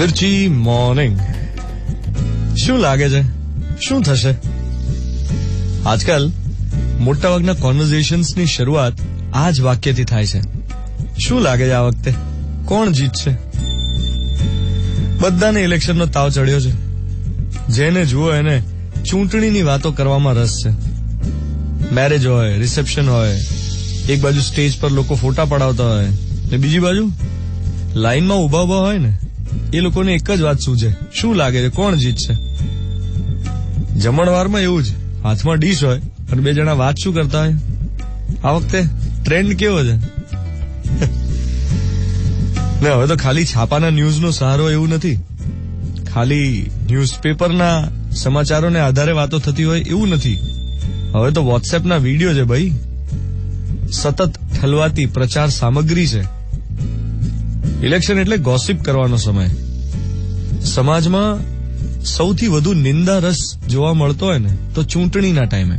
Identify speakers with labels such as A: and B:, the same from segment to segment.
A: મિર્ચી morning. શું લાગે છે શું થશે? આજકાલ મોટાભાગના કોન્વર્ઝેશન્સની શરૂઆત આ જ વાક્યથી થાય છે. શું લાગે છે આ વખતે કોણ જીતશે? બધાને ઇલેક્શનનો તાવ ચડ્યો છે. જેને જુઓ એને ચૂંટણીની વાતો કરવામાં રસ છે. મેરેજ હોય, રિસેપ્શન હોય, એક બાજુ સ્ટેજ પર લોકો ફોટા પડાવતા હોય ને બીજી બાજુ લાઈનમાં ઉભા હોય ને એ લોકોને એક જ વાત સૂઝે, શું લાગે છે કોણ જીતશે? જમણવારમાં એવું જ, હાથમાં ડીશ હોય અને બે જણા વાત શું કરતા હોય? આ વખતે ટ્રેન્ડ કેવો છે? ને હવે તો ખાલી છાપાના ન્યૂઝનો સહારો એવું નથી, ખાલી ન્યૂઝપેપરના સમાચારોને આધારે વાતો થતી હોય એવું નથી. હવે તો વોટ્સએપના વિડીયો છે ભાઈ, સતત ઠલવાતી પ્રચાર સામગ્રી છે. ઇલેક્શન એટલે ગોસિપ કરવાનો સમય. સમાજમાં સૌથી વધુ નિંદા રસ જોવા મળતો હોય ને તો ચૂંટણીના ટાઈમે.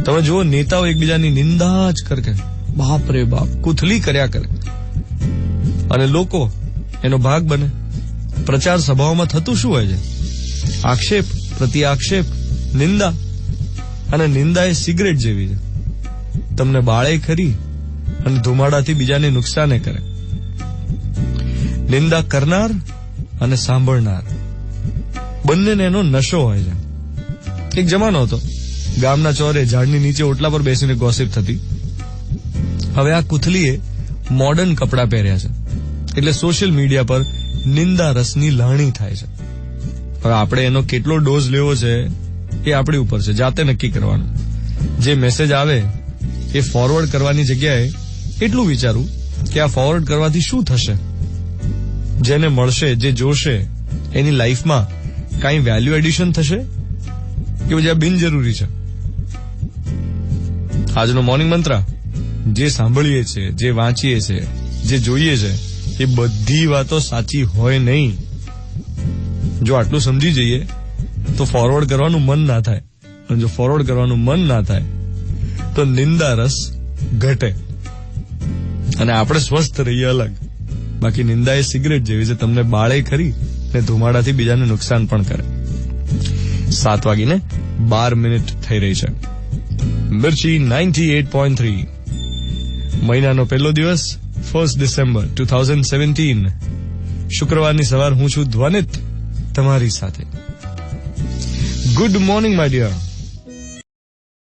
A: તમે જુઓ, નેતાઓ એકબીજાની નિંદા જ કરે, બાપ રે બાપ, કુથલી કર્યા કરે અને લોકો એનો ભાગ બને. પ્રચાર સભાઓમાં થતું શું હોય છે? આક્ષેપ, પ્રતિ આક્ષેપ, નિંદા. અને નિંદા એ સિગરેટ જેવી છે, તમને બાળે ખરી અને ધુમાડાથી બીજાને નુકસાને કરે. નિંદા કરનાર અને સાંભળનાર બંનેને એનો નશો હોય છે. એક જમાનો હતો, ગામના ચોરે ઝાડની નીચે ઓટલા પર બેસીને ગોસિપ થતી. હવે આ કુથલીએ મોડર્ન કપડાં પહેર્યા છે એટલે સોશિયલ મીડિયા પર નિંદા રસની લાણી થાય છે. હવે આપણે એનો કેટલો ડોઝ લેવો છે એ આપણી ઉપર છે, જાતે નક્કી કરવાનું. જે મેસેજ આવે એ ફોરવર્ડ કરવાની જગ્યાએ એટલું વિચારવું કે આ ફોરવર્ડ કરવાથી શું થશે? જેને મળશે, જે જોશે, એની લાઈફમાં કાંઈ વેલ્યુ એડિશન થશે કે પછી આ બિનજરૂરી છે? આજનો મોર્નિંગ મંત્ર, જે સાંભળીએ છે, જે વાંચીએ છે, જે જોઈએ છે એ બધી વાતો સાચી હોય નહીં. જો આટલું સમજી જઈએ તો ફોરવર્ડ કરવાનું મન ના થાય, અને જો ફોરવર્ડ કરવાનું મન ના થાય તો નિંદા રસ ઘટે અને આપણે સ્વસ્થ રહીએ અલગ. બાકી નિંદા એ સિગરેટ જેવી છે, તમને બાળે ખરી ને ધુમાડાથી બીજાને નુકસાન પણ કરે. 7:12 થઈ રહી છે. મિર્ચી 98.3. મહિનાનો પહેલો દિવસ 1 ડિસેમ્બર 2017, શુક્રવારની સવાર. હું છું ધ્વનિત તમારી સાથે. Good morning my dear.